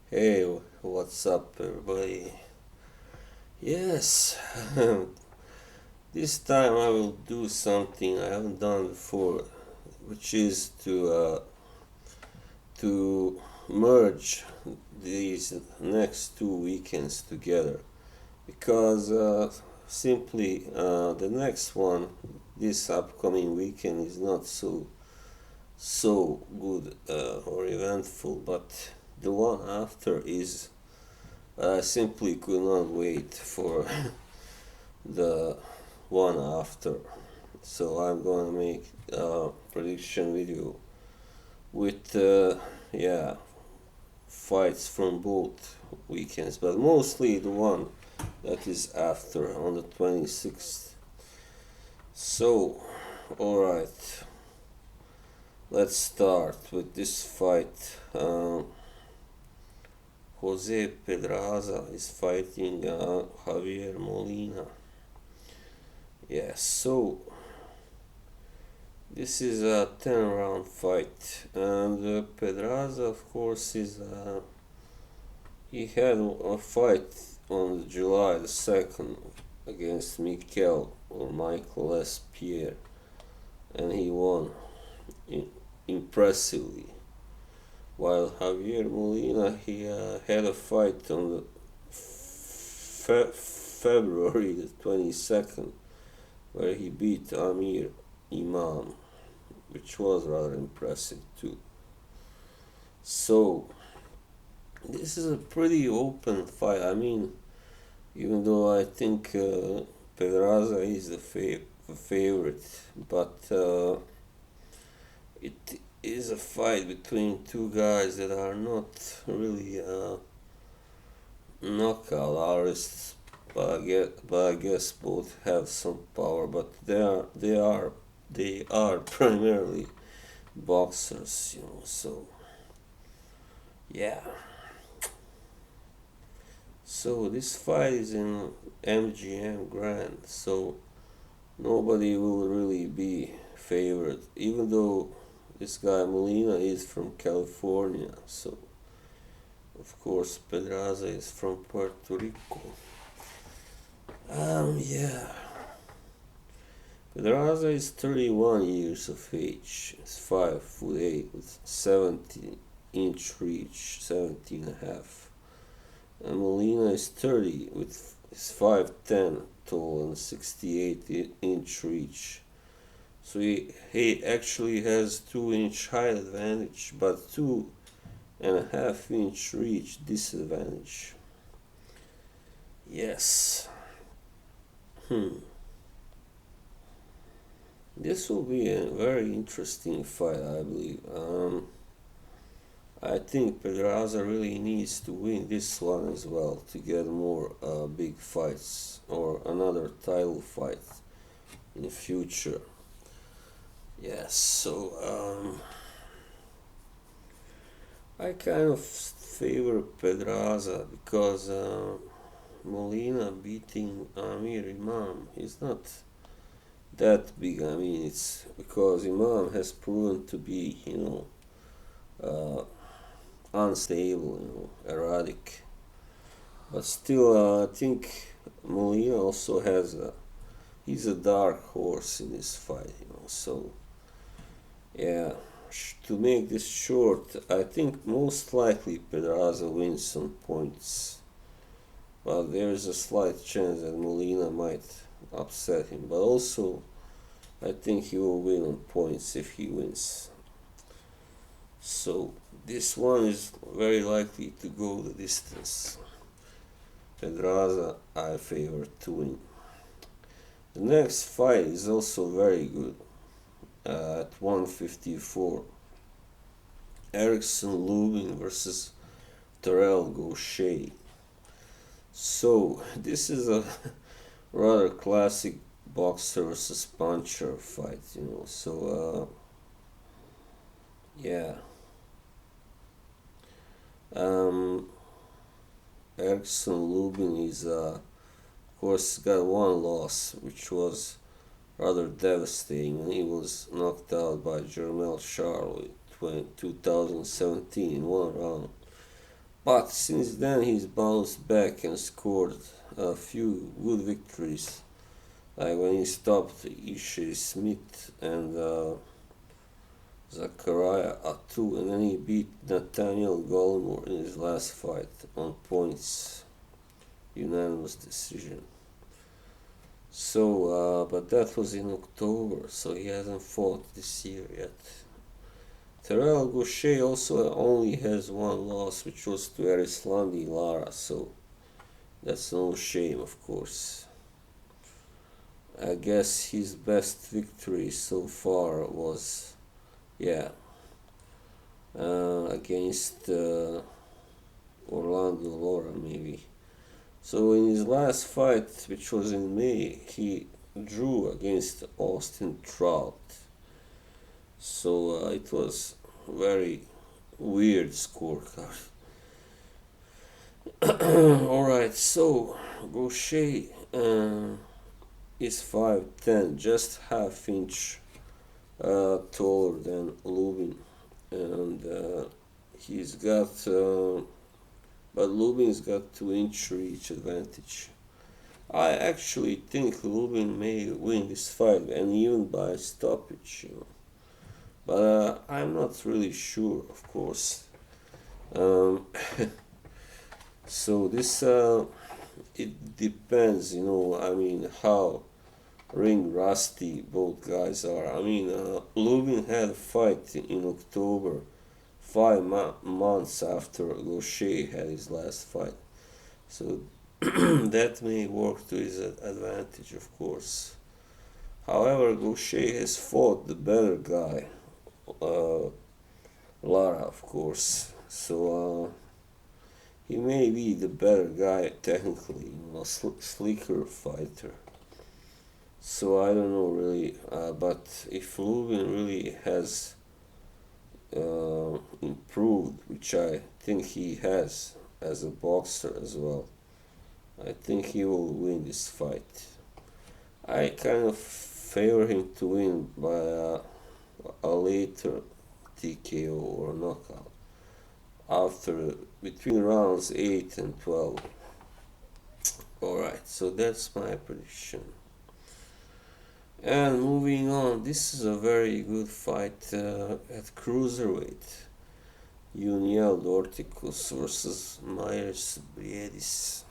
Hey, what's up, everybody? Yes, this time I will do something I haven't done before, which is to merge these next two weekends together because simply the next one, this upcoming weekend, is not so good or eventful, but the one after is. I simply could not wait for the one after. So I'm gonna make a prediction video with yeah fights from both weekends, but mostly the one that is after on the 26th. So, alright, let's start with this fight. Jose Pedraza is fighting Javier Molina. Yes, so this is a 10 round fight, and Pedraza, of course, he had a fight on July the 2nd against Michael S. Pierre, and he won impressively. While Javier Molina, he had a fight on the February the 22nd, where he beat Amir Imam, which was rather impressive too. So this is a pretty open fight. I mean, even though I think Pedraza is the favorite, but it is a fight between two guys that are not really knockout artists, but I guess both have some power. But they are primarily boxers, So yeah. So this fight is in MGM Grand, so nobody will really be favored, even though this guy Molina is from California. So of course Pedraza is from Puerto Rico. Yeah. Pedraza is 31 years of age. He's 5'8" with 70-inch reach, 17 and a half. And Molina is 30 with his 5'10" tall and 68-inch reach. So he actually has 2-inch height advantage, but 2.5-inch reach disadvantage. Yes. This will be a very interesting fight, I believe. I think Pedraza really needs to win this one as well to get more big fights or another title fight in the future. Yes, so I kind of favor Pedraza because Molina beating Amir Imam is not that big. I mean, it's because Imam has proven to be, unstable, erratic. But still, I think Molina also he's a dark horse in this fight, So, yeah, to make this short, I think most likely Pedraza wins some points. But there's a slight chance that Molina might upset him. But also, I think he will win on points if he wins. So this one is very likely to go the distance. Pedraza I favor to win. The next fight is also very good. At 154, Erickson Lubin versus Terrell Gausha. So this is a rather classic boxer versus puncher fight, So yeah. Erickson Lubin is of course got one loss, which was rather devastating when he was knocked out by Jermell Charlo in 2017 in one round. But since then he's bounced back and scored a few good victories, like when he stopped Ishii Smith and Zachariah Atu, and then he beat Nathaniel Gallimore in his last fight on points, unanimous decision. So, but that was in October, so he hasn't fought this year yet. Terrell Gausha also only has one loss, which was to Erislandy Lara, so that's no shame, of course. I guess his best victory so far was, against Orlando Lara, maybe. So in his last fight, which was in May, he drew against Austin Trout. So it was very weird scorecard. Alright, so Gausha is 5'10", just half inch taller than Lubin, and he's got but Lubin's got 2-inch reach advantage. I actually think Lubin may win this fight, and even by stoppage, but I'm not really sure, of course. So this it depends, I mean, how ring rusty both guys are. I mean, Lubin had a fight in October, 5 months after Gausha had his last fight, so that may work to his advantage, of course. However, Gausha has fought the better guy, Lara, of course, so he may be the better guy technically, slicker fighter. So I don't know really, but if Lubin really has improved, which I think he has as a boxer as well, I think he will win this fight. I kind of favor him to win by a later TKO or knockout after between rounds 8 and 12. Alright, so that's my prediction. And moving on, this is a very good fight at cruiserweight. Juniel Dorticos versus Myers Briedis.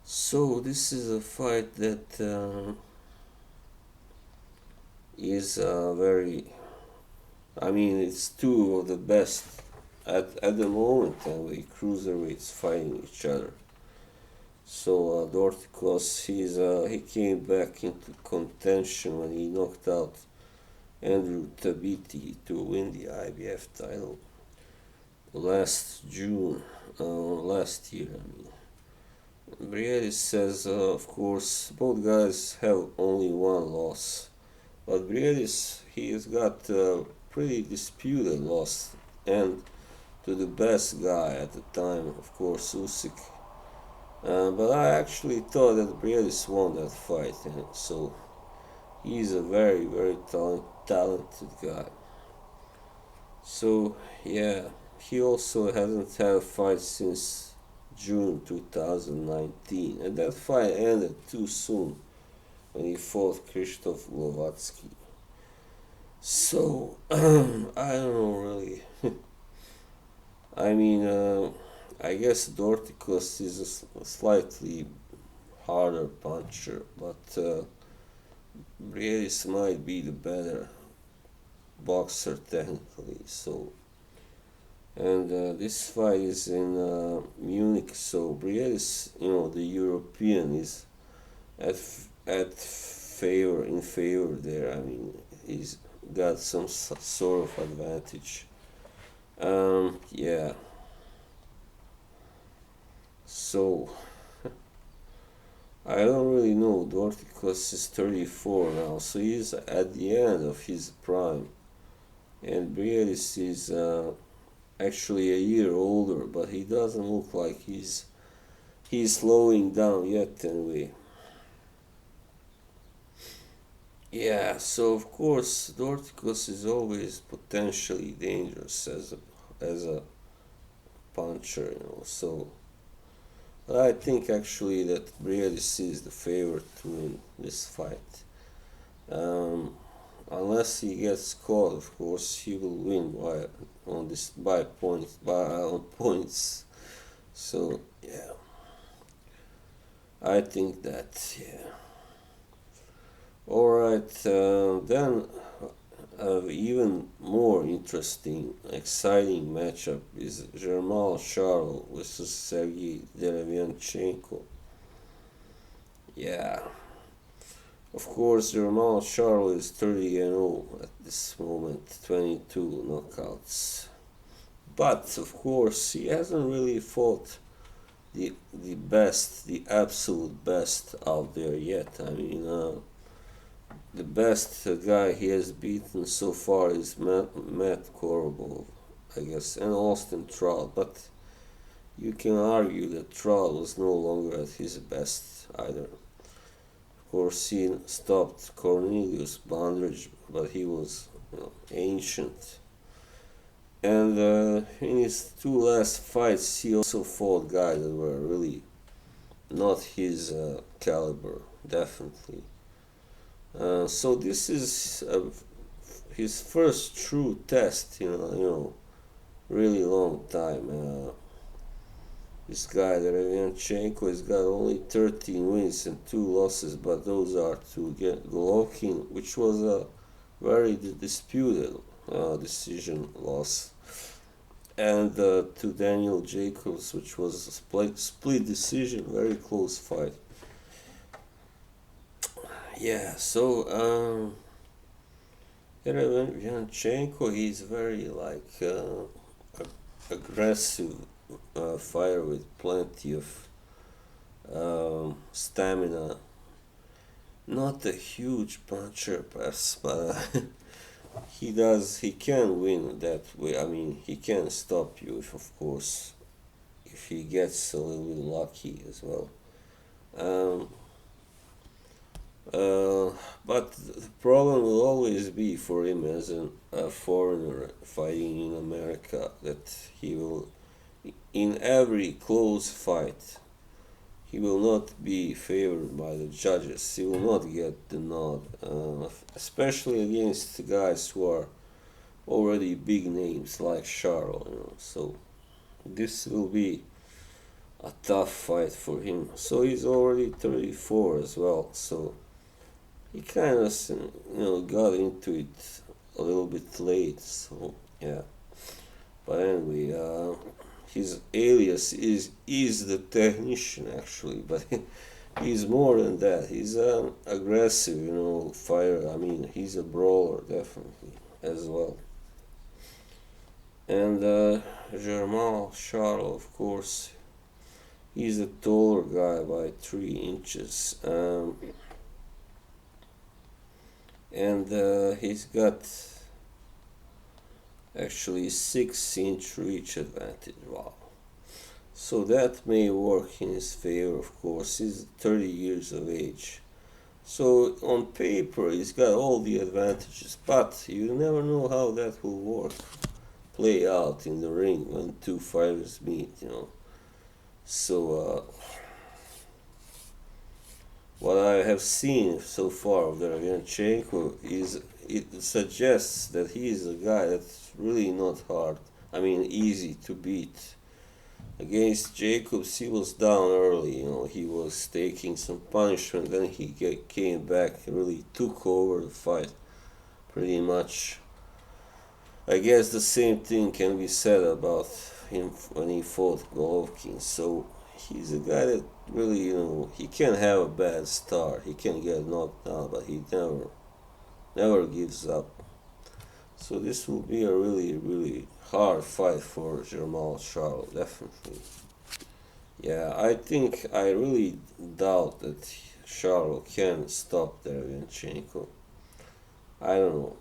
So this is a fight that is very, I mean, it's two of the best at the moment anyway, cruiserweights fighting each other. So Dorticos, he came back into contention when he knocked out Andrew Tabiti to win the IBF title last June, last year. I mean, Briedis says, of course, both guys have only one loss, but Briedis, he has got a pretty disputed loss, and to the best guy at the time, of course, Usyk. But I actually thought that Briedis won that fight, and so he's a very, very talented guy. So yeah, he also hasn't had a fight since June 2019, and that fight ended too soon when he fought Krzysztof Glowatsky. So I don't know really. I mean, I guess Dorticos is a slightly harder puncher, but Briedis might be the better boxer technically. So, and this fight is in Munich. So Briedis, the European, is at favor in favor there. I mean, he's got some sort of advantage. Yeah. So I don't really know. Dorticos is 34 now, so he's at the end of his prime, and Briedis is actually a year older, but he doesn't look like he's slowing down yet anyway. Yeah, so of course Dorticos is always potentially dangerous as a puncher, So I think actually that Briedis is the favorite to win this fight. Um, Unless he gets caught, of course, he will win by points, on points. So yeah, I think that yeah. All right, then even more interesting, exciting matchup is Germán Charlo versus Sergey Derevianchenko. Yeah, of course, Germán Charlo is 30-0 at this moment, 22 knockouts. But of course, he hasn't really fought the best, the absolute best out there yet. I mean, the best guy he has beaten so far is Matt Korobov, I guess, and Austin Trout. But you can argue that Trout was no longer at his best either. Of course, he stopped Cornelius Bandrich, but he was ancient. And in his two last fights, he also fought guys that were really not his caliber, definitely. So this is his first true test in really long time. This guy, Derevianchenko, has got only 13 wins and 2 losses, but those are to Golovkin, which was a very disputed decision loss, and to Daniel Jacobs, which was a split decision, very close fight. Yeah, so Yanchenko, he's very aggressive fighter with plenty of stamina. Not a huge puncher, perhaps, but he can win that way. I mean, he can stop you if he gets a little bit lucky as well. Um, but the problem will always be for him as a foreigner fighting in America that he will, in every close fight, he will not be favored by the judges. He will not get the nod, especially against guys who are already big names like Charlo. So this will be a tough fight for him. So he's already 34 as well. So he kind of got into it a little bit late. So yeah. But anyway, his alias is the technician actually, but he's more than that. He's an aggressive, fighter. I mean, he's a brawler definitely as well. And Germán Charlo, of course, he's a taller guy by 3 inches. And he's got actually 6-inch reach advantage. Wow. So that may work in his favor, of course. He's 30 years of age. So on paper, he's got all the advantages, but you never know how that will play out in the ring when two fighters meet. So what I have seen so far of Derevianchenko it suggests that he is a guy that's really not hard. I mean, easy to beat. Against Jacobs, he was down early. He was taking some punishment. Then he came back, really took over the fight, pretty much. I guess the same thing can be said about him when he fought Golovkin. So he's a guy that really, he can have a bad start. He can get knocked down, but he never gives up. So this will be a really, really hard fight for Germán Charlo, definitely. Yeah, I really doubt that Charlo can stop Derevianchenko. I don't know.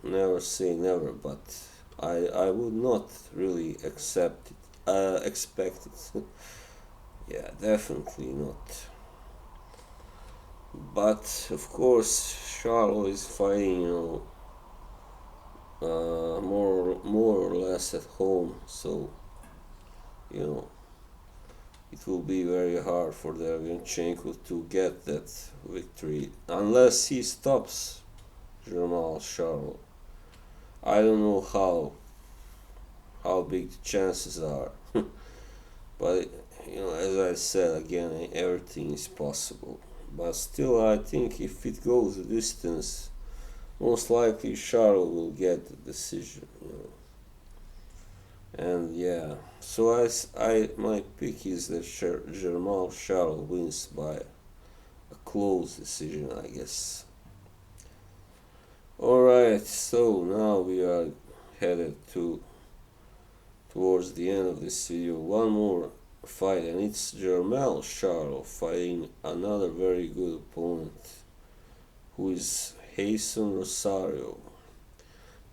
Never say never, but I would not really expect it. Yeah, definitely not. But of course, Charlo is fighting, more or less at home. So you know, it will be very hard for Derevyanchenko to get that victory unless he stops Jermall Charlo. I don't know how big the chances are, but as I said again, everything is possible. But still, I think if it goes the distance, most likely Charlo will get the decision. And yeah, so my pick is that Jermall Charlo wins by a close decision, I guess. Alright, so now we are headed towards the end of this video. One more fight, and it's Jermall Charlo fighting another very good opponent, who is Jason Rosario,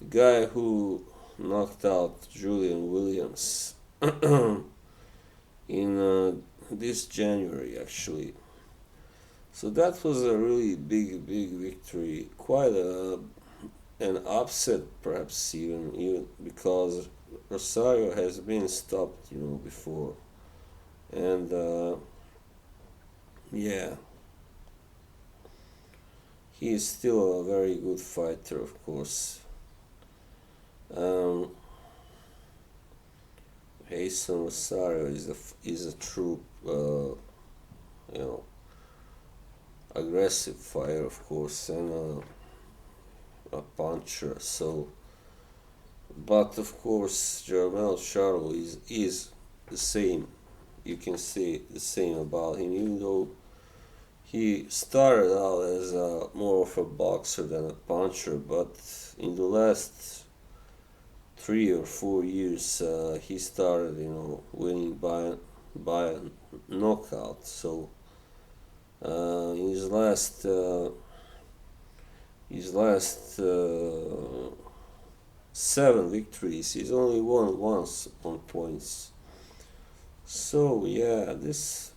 the guy who knocked out Julian Williams in this January, actually. So that was a really big victory, quite an upset, perhaps even because Rosario has been stopped, before, and yeah, he is still a very good fighter, of course. Jason Rosario is a true, aggressive fighter, of course, and a puncher. So, but of course, Jermall Charlo is the same. You can say the same about him, even though he started out as more of a boxer than a puncher, but in the last 3 or 4 years, he started, winning by a knockout. So in his last 7 victories, he's only won once on points. So yeah, this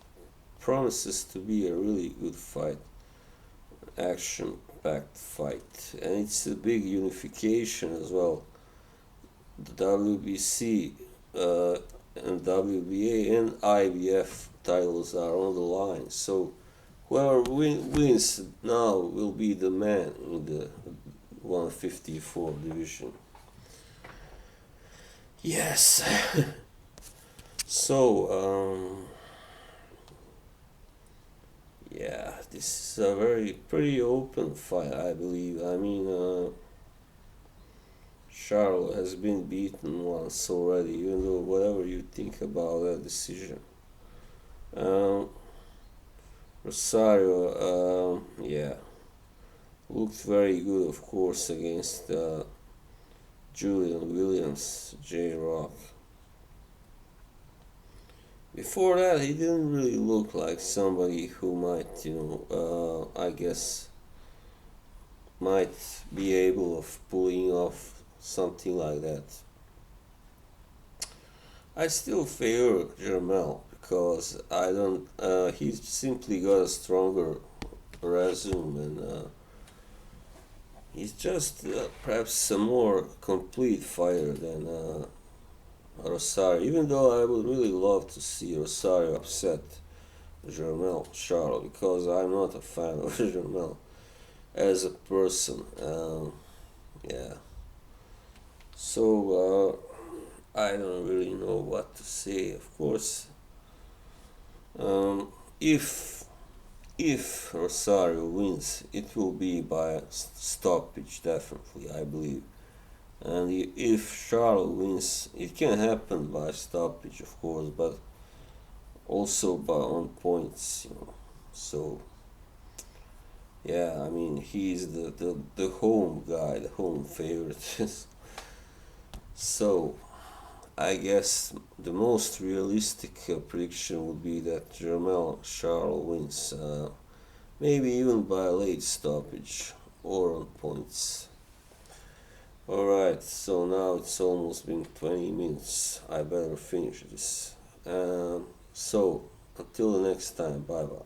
promises to be a really good fight, action-packed fight, and it's a big unification as well. The WBC and WBA and IBF titles are on the line, so whoever wins now will be the man in the 154 division. Yes. So yeah, this is a pretty open fight, I believe. I mean, Charlo has been beaten once already, even though whatever you think about that decision. Rosario, yeah, looked very good, of course, against Julian Williams, J-Rock. Before that, he didn't really look like somebody who might, I guess, might be able of pulling off something like that. I still favor Jermall because I don't. He's simply got a stronger resume, and he's just perhaps a more complete fighter than Rosario. Even though I would really love to see Rosario upset Jermall Charlo, because I'm not a fan of Jermall as a person. Yeah. So I don't really know what to say. Of course, if Rosario wins, it will be by stoppage, definitely, I believe. And if Charlo wins, it can happen by stoppage, of course, but also on points, So yeah, I mean, he's the home guy, the home favorite. So I guess the most realistic prediction would be that Jermall Charlo wins, maybe even by a late stoppage or on points. Alright, so now it's almost been 20 minutes. I better finish this. So, until the next time, bye bye.